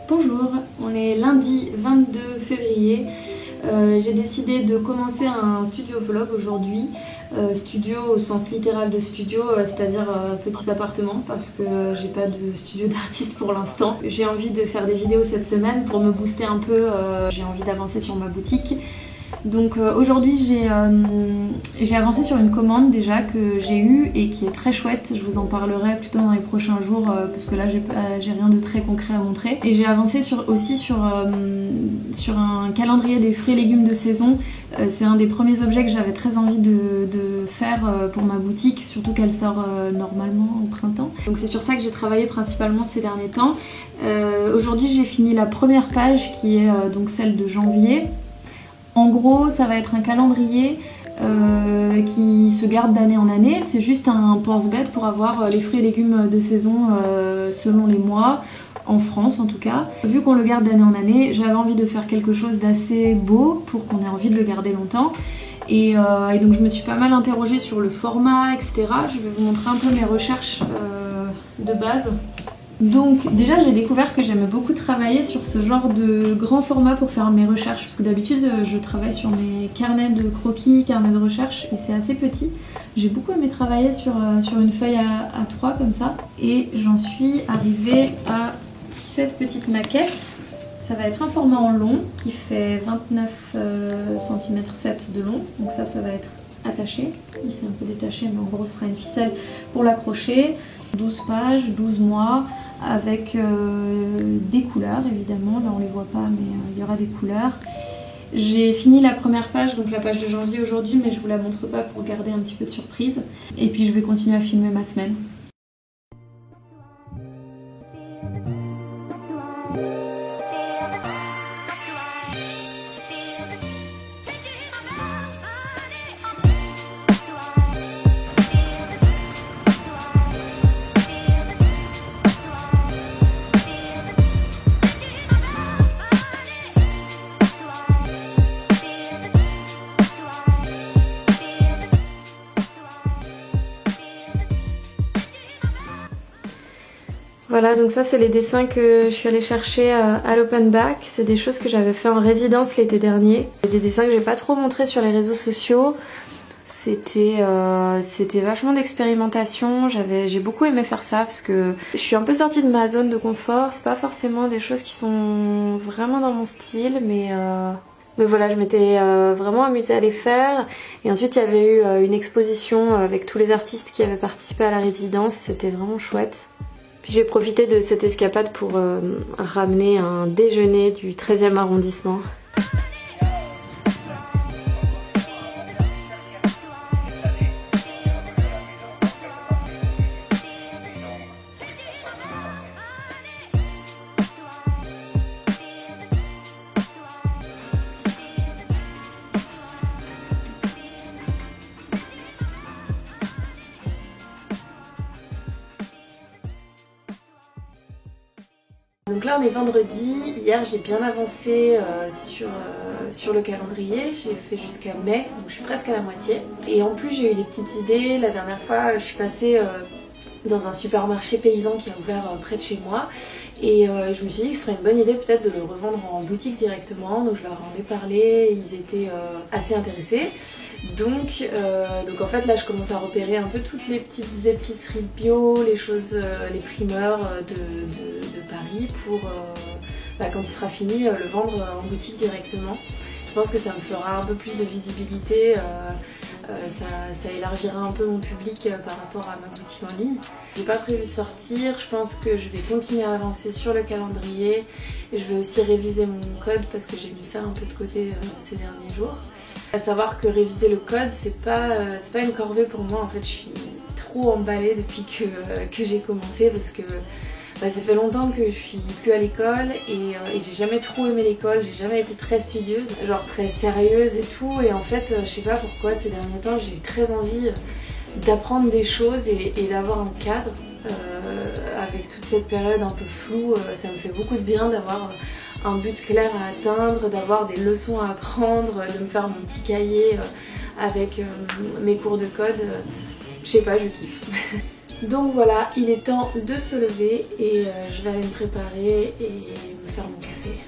Bonjour, on est lundi 22 février. J'ai décidé de commencer un studio vlog aujourd'hui. Studio au sens littéral de studio, c'est-à-dire petit appartement, parce que j'ai pas de studio d'artiste pour l'instant. J'ai envie de faire des vidéos cette semaine pour me booster un peu. J'ai envie d'avancer sur ma boutique. Donc aujourd'hui j'ai avancé sur une commande déjà que j'ai eue et qui est très chouette. Je vous en parlerai plutôt dans les prochains jours parce que là j'ai rien de très concret à montrer. Et j'ai avancé aussi sur un calendrier des fruits et légumes de saison. C'est un des premiers objets que j'avais très envie de faire pour ma boutique, surtout qu'elle sort normalement au printemps. Donc c'est sur ça que j'ai travaillé principalement ces derniers temps. Aujourd'hui j'ai fini la première page qui est donc celle de janvier. En gros, ça va être un calendrier qui se garde d'année en année. C'est juste un pense-bête pour avoir les fruits et légumes de saison selon les mois, en France en tout cas. Vu qu'on le garde d'année en année, j'avais envie de faire quelque chose d'assez beau pour qu'on ait envie de le garder longtemps. Et donc je me suis pas mal interrogée sur le format, etc. Je vais vous montrer un peu mes recherches de base. Donc déjà j'ai découvert que j'aimais beaucoup travailler sur ce genre de grand format pour faire mes recherches, parce que d'habitude je travaille sur mes carnets de croquis, carnets de recherche, et c'est assez petit. J'ai beaucoup aimé travailler sur une feuille à 3 comme ça, et j'en suis arrivée à cette petite maquette. Ça va être un format en long qui fait 29 cm 7 de long, donc ça va être attaché. Ici c'est un peu détaché, mais en gros ce sera une ficelle pour l'accrocher. 12 pages, 12 mois, avec des couleurs évidemment, là on les voit pas mais il y aura des couleurs. J'ai fini la première page, donc la page de janvier aujourd'hui, mais je vous la montre pas pour garder un petit peu de surprise. Et puis je vais continuer à filmer ma semaine. Voilà, donc ça c'est les dessins que je suis allée chercher à l'Open Back. C'est des choses que j'avais fait en résidence l'été dernier. Des dessins que j'ai pas trop montrés sur les réseaux sociaux. C'était vachement d'expérimentation. J'ai beaucoup aimé faire ça parce que je suis un peu sortie de ma zone de confort. C'est pas forcément des choses qui sont vraiment dans mon style, mais voilà, je m'étais vraiment amusée à les faire. Et ensuite il y avait eu une exposition avec tous les artistes qui avaient participé à la résidence. C'était vraiment chouette. Puis j'ai profité de cette escapade pour ramener un déjeuner du 13e arrondissement. Donc là on est vendredi, hier j'ai bien avancé sur le calendrier, j'ai fait jusqu'à mai, donc je suis presque à la moitié. Et en plus j'ai eu des petites idées. La dernière fois je suis passée dans un supermarché paysan qui a ouvert près de chez moi, et je me suis dit que ce serait une bonne idée peut-être de le revendre en boutique directement. Donc je leur en ai parlé, ils étaient assez intéressés. Donc en fait là je commence à repérer un peu toutes les petites épiceries bio, les choses, les primeurs de Paris pour quand il sera fini le vendre en boutique directement. Je pense que ça me fera un peu plus de visibilité, ça élargira un peu mon public par rapport à ma boutique en ligne. J'ai pas prévu de sortir, je pense que je vais continuer à avancer sur le calendrier et je vais aussi réviser mon code parce que j'ai mis ça un peu de côté ces derniers jours. À savoir que réviser le code c'est pas une corvée pour moi, en fait je suis trop emballée depuis que j'ai commencé parce que ça fait longtemps que je suis plus à l'école et j'ai jamais trop aimé l'école, j'ai jamais été très studieuse, genre très sérieuse et tout, et en fait je sais pas pourquoi ces derniers temps j'ai eu très envie d'apprendre des choses et d'avoir un cadre avec toute cette période un peu floue. Ça me fait beaucoup de bien d'avoir un but clair à atteindre, d'avoir des leçons à apprendre, de me faire mon petit cahier avec mes cours de code. Je sais pas, je kiffe. Donc voilà, il est temps de se lever et je vais aller me préparer et me faire mon café.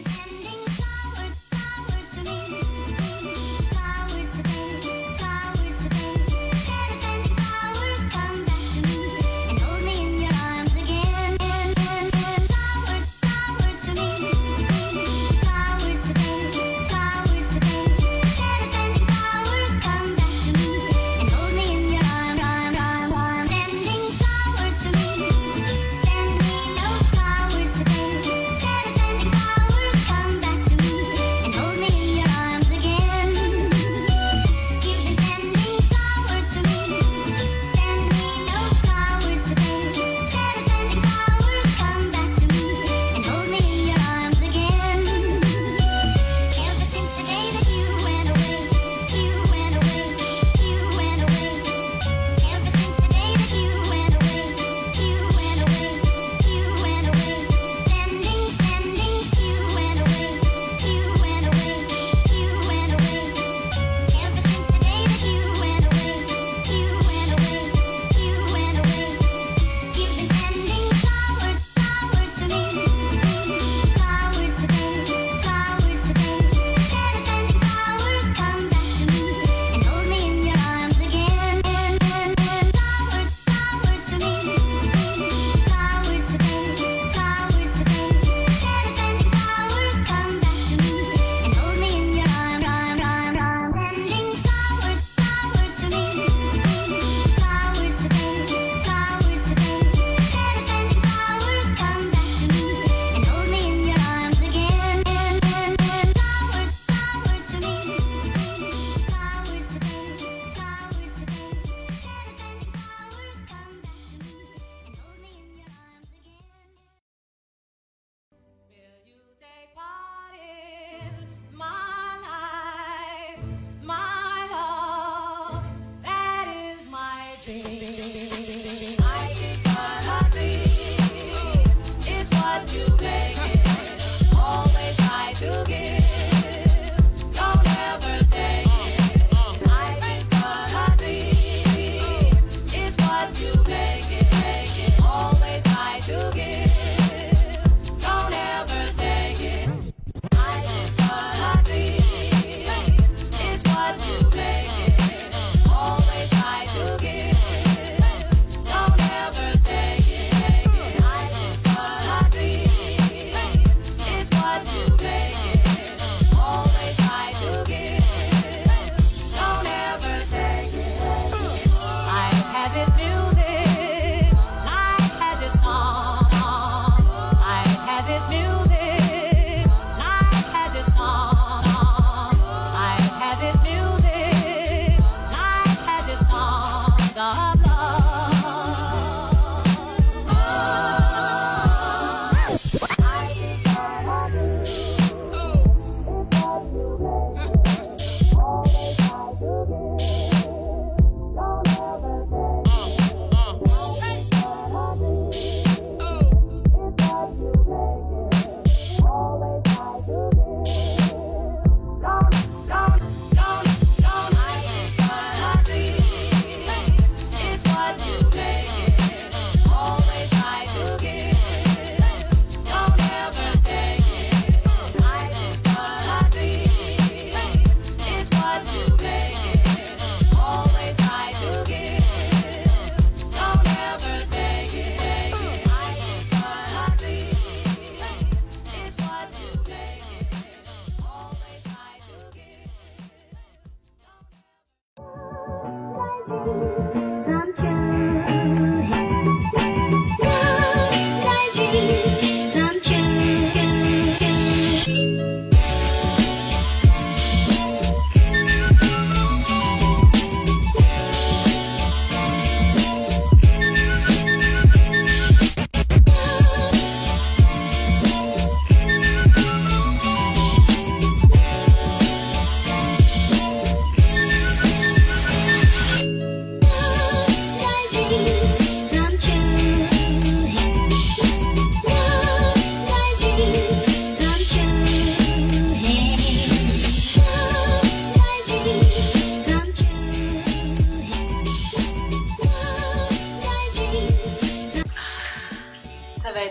Sending flowers to me.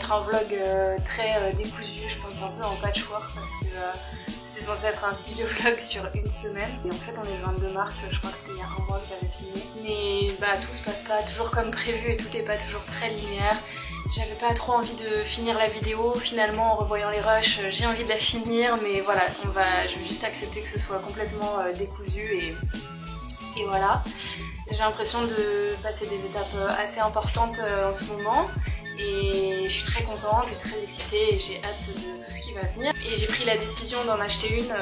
être un vlog très décousu, je pense un peu en patchwork parce que c'était censé être un studio vlog sur une semaine. Et en fait on est le 22 mars, je crois que c'était il y a un mois que j'avais filmé. Mais bah tout se passe pas toujours comme prévu et tout n'est pas toujours très linéaire. J'avais pas trop envie de finir la vidéo, finalement en revoyant les rushs j'ai envie de la finir, mais voilà, je vais juste accepter que ce soit complètement décousu et voilà. J'ai l'impression de passer des étapes assez importantes en ce moment et je suis très contente et très excitée et j'ai hâte de tout ce qui va venir. Et j'ai pris la décision d'en acheter une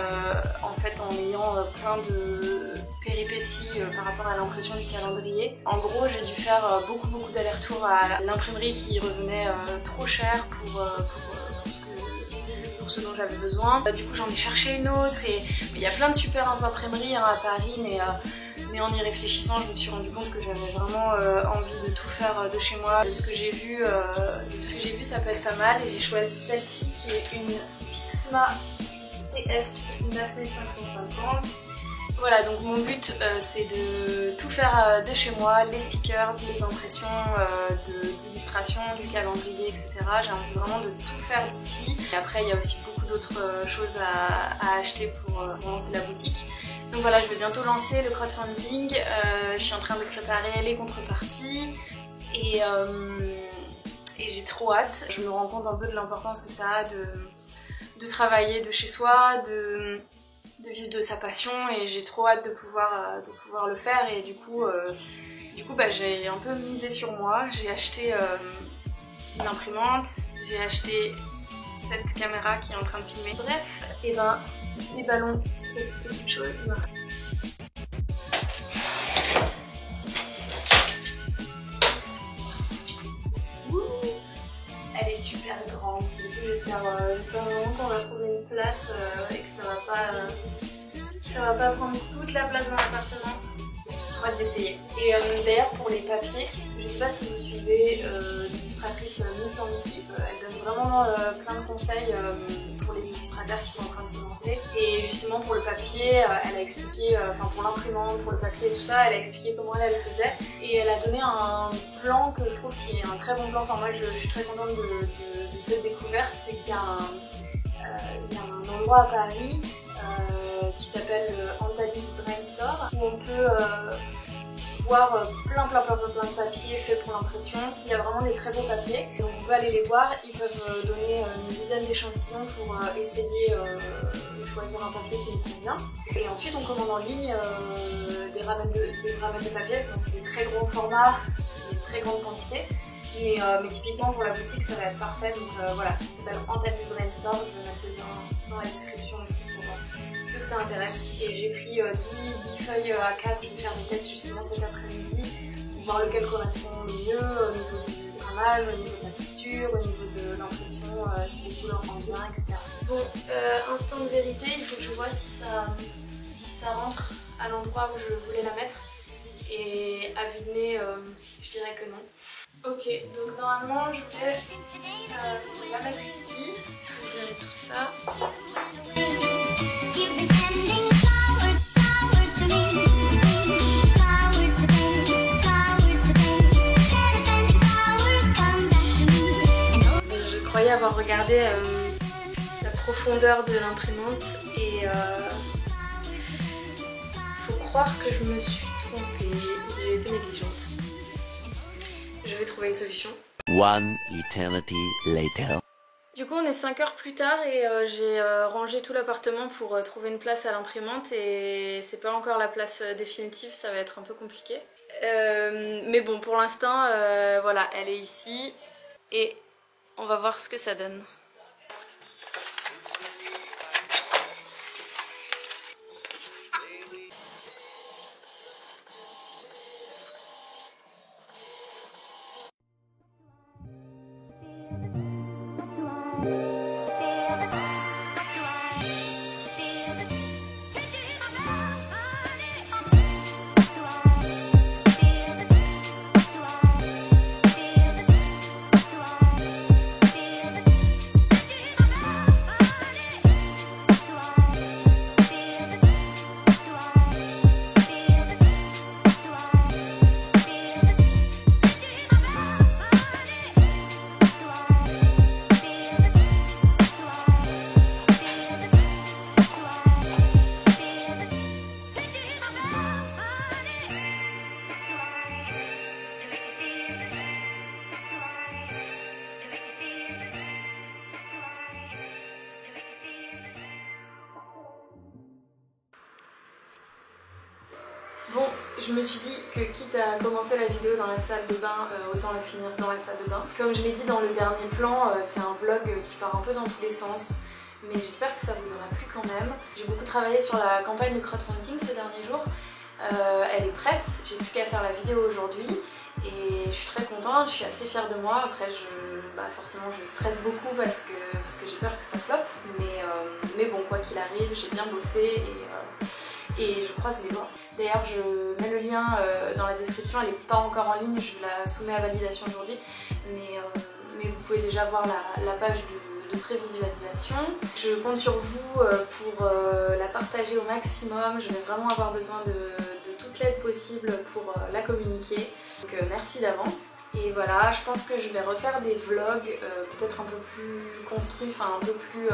en fait en ayant plein de péripéties par rapport à l'impression du calendrier. En gros j'ai dû faire beaucoup d'allers-retours à l'imprimerie qui revenait trop cher pour ce dont j'avais besoin. Du coup j'en ai cherché une autre et il y a plein de super imprimeries à Paris mais en y réfléchissant je me suis rendu compte que j'avais vraiment envie de tout faire de chez moi. De ce que j'ai vu, ça peut être pas mal et j'ai choisi celle-ci qui est une Pixma TS 9550. Voilà, donc mon but c'est de tout faire de chez moi, les stickers, les impressions d'illustrations, du calendrier, etc. J'ai envie vraiment de tout faire d'ici. Et après il y a aussi beaucoup d'autres choses à acheter pour lancer la boutique. Donc voilà, je vais bientôt lancer le crowdfunding, je suis en train de préparer les contreparties et j'ai trop hâte. Je me rends compte un peu de l'importance que ça a de travailler de chez soi, de vivre de sa passion et j'ai trop hâte de pouvoir le faire et du coup bah, j'ai un peu misé sur moi. J'ai acheté une imprimante, j'ai acheté cette caméra qui est en train de filmer. Bref, et ben déballons cette petite chose. Elle est super grande, du coup j'espère vraiment qu'on va trouver une place et que ça va pas prendre toute la place dans l'appartement. J'ai trop hâte d'essayer. Et d'ailleurs pour les papiers, je sais pas si vous suivez l'illustratrice Mythe en Mythe, elle donne vraiment plein de conseils pour les illustrateurs qui sont en train de se lancer. Et justement pour le papier, elle a expliqué, pour l'imprimante, pour le papier et tout ça, elle a expliqué comment elle le faisait. Et elle a donné un plan que je trouve qui est un très bon plan. Enfin moi je suis très contente de cette découverte, c'est qu'il y a un endroit à Paris qui s'appelle Antalis Brainstorm où on peut voir plein de papiers faits pour l'impression. Il y a vraiment des très beaux papiers, donc on peut aller les voir. Ils peuvent donner une dizaine d'échantillons pour essayer de choisir un papier qui nous convient. Et ensuite on commande en ligne des ramettes de papier. Donc c'est des très gros formats, c'est des très grandes quantités. Mais typiquement pour la boutique ça va être parfait. Donc voilà, ça s'appelle Antalis Brainstorm. Je vais mettre le lien dans la description aussi pour ceux que ça intéresse. Et j'ai pris 10 feuilles A4, je vais faire des tests justement cet après-midi pour voir lequel correspond le mieux au niveau du grammage, au niveau de la texture, au niveau de l'impression, si les couleurs rendent bien, etc. Bon, instant de vérité, il faut que je vois si ça rentre à l'endroit où je voulais la mettre. Et à vue de nez, je dirais que non. Ok, donc normalement je voulais la mettre ici, je vais virer tout ça. Je croyais avoir regardé la profondeur de l'imprimante et faut croire que je me suis trompée, j'ai été négligente. Je vais trouver une solution. One eternity later. Du coup on est 5 heures plus tard et j'ai rangé tout l'appartement pour trouver une place à l'imprimante et c'est pas encore la place définitive, ça va être un peu compliqué. Mais bon pour l'instant voilà, elle est ici et on va voir ce que ça donne. Je me suis dit que quitte à commencer la vidéo dans la salle de bain, autant la finir dans la salle de bain. Comme je l'ai dit dans le dernier plan, c'est un vlog qui part un peu dans tous les sens, mais j'espère que ça vous aura plu quand même. J'ai beaucoup travaillé sur la campagne de crowdfunding ces derniers jours. Elle est prête, j'ai plus qu'à faire la vidéo aujourd'hui et je suis très contente, je suis assez fière de moi. Après forcément je stresse beaucoup parce que j'ai peur que ça floppe, mais bon, quoi qu'il arrive, j'ai bien bossé et je croise les doigts. D'ailleurs je mets le lien dans la description, elle n'est pas encore en ligne, je la soumets à validation aujourd'hui, mais vous pouvez déjà voir la page de prévisualisation. Je compte sur vous pour la partager au maximum, je vais vraiment avoir besoin de toute l'aide possible pour la communiquer. Donc merci d'avance. Et voilà, je pense que je vais refaire des vlogs peut-être un peu plus construits, enfin un peu plus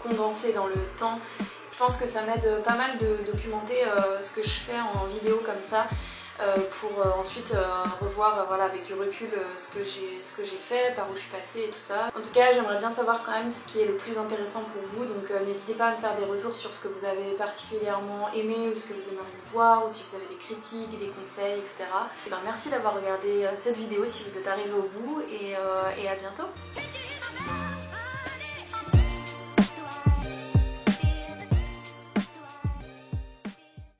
condensés dans le temps. Je pense que ça m'aide pas mal de documenter ce que je fais en vidéo comme ça pour ensuite revoir voilà, avec du recul ce que j'ai fait, par où je suis passée et tout ça. En tout cas, j'aimerais bien savoir quand même ce qui est le plus intéressant pour vous, donc n'hésitez pas à me faire des retours sur ce que vous avez particulièrement aimé ou ce que vous aimeriez voir, ou si vous avez des critiques, des conseils, etc. Et ben, merci d'avoir regardé cette vidéo si vous êtes arrivé au bout et à bientôt.